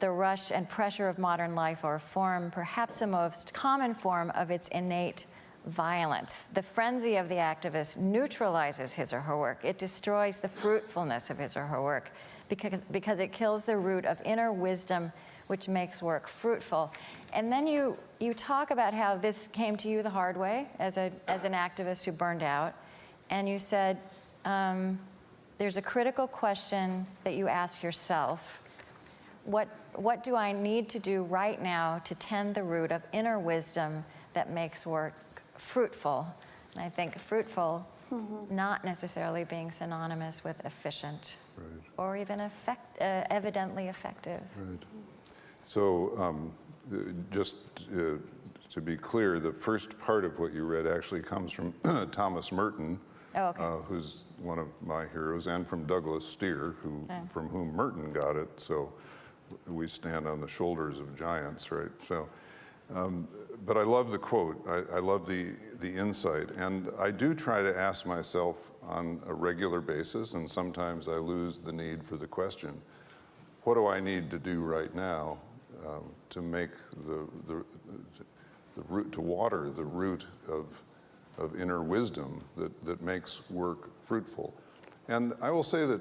the rush and pressure of modern life are a form, perhaps the most common form, of its innate violence. The frenzy of the activist neutralizes his or her work. It destroys the fruitfulness of his or her work because it kills the root of inner wisdom, which makes work fruitful. And then you talk about how this came to you the hard way as an activist who burned out. And you said, there's a critical question that you ask yourself. What do I need to do right now to tend the root of inner wisdom that makes work fruitful? And I think fruitful, not necessarily being synonymous with efficient, or even evidently effective. Right. So just to be clear, the first part of what you read actually comes from Thomas Merton, who's one of my heroes, and from Douglas Steere, from whom Merton got it. So we stand on the shoulders of giants, right? So, but I love the quote. I love the insight, and I do try to ask myself on a regular basis, and sometimes I lose the need for the question: what do I need to do right now to make the root, to water the root of inner wisdom that makes work fruitful? And I will say that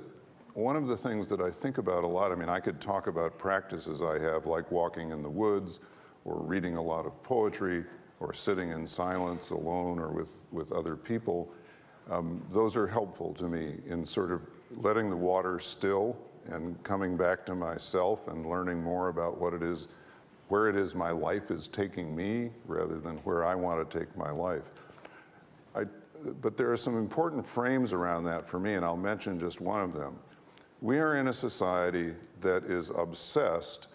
one of the things that I think about a lot, I mean, I could talk about practices I have, like walking in the woods, or reading a lot of poetry, or sitting in silence alone or with other people. Those are helpful to me in sort of letting the water still and coming back to myself and learning more about what it is, where it is my life is taking me, rather than where I want to take my life. But there are some important frames around that for me, and I'll mention just one of them. We are in a society that is obsessed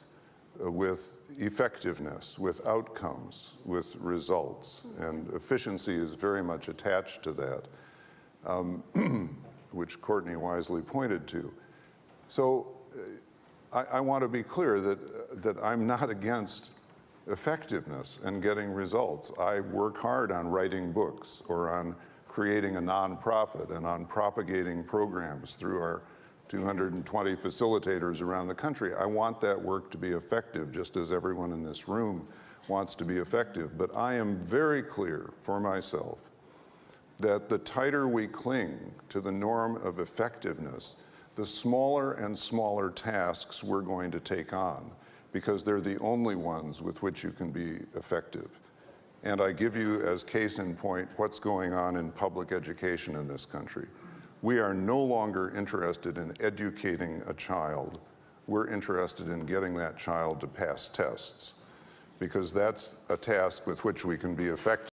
with effectiveness, with outcomes, with results, and efficiency is very much attached to that, which Courtney wisely pointed to. So I want to be clear that I'm not against effectiveness and getting results. I work hard on writing books, or on creating a nonprofit, and on propagating programs through our 220 facilitators around the country. I want that work to be effective, just as everyone in this room wants to be effective. But I am very clear for myself that the tighter we cling to the norm of effectiveness, the smaller and smaller tasks we're going to take on, because they're the only ones with which you can be effective. And I give you as case in point what's going on in public education in this country. We are no longer interested in educating a child. We're interested in getting that child to pass tests, because that's a task with which we can be effective.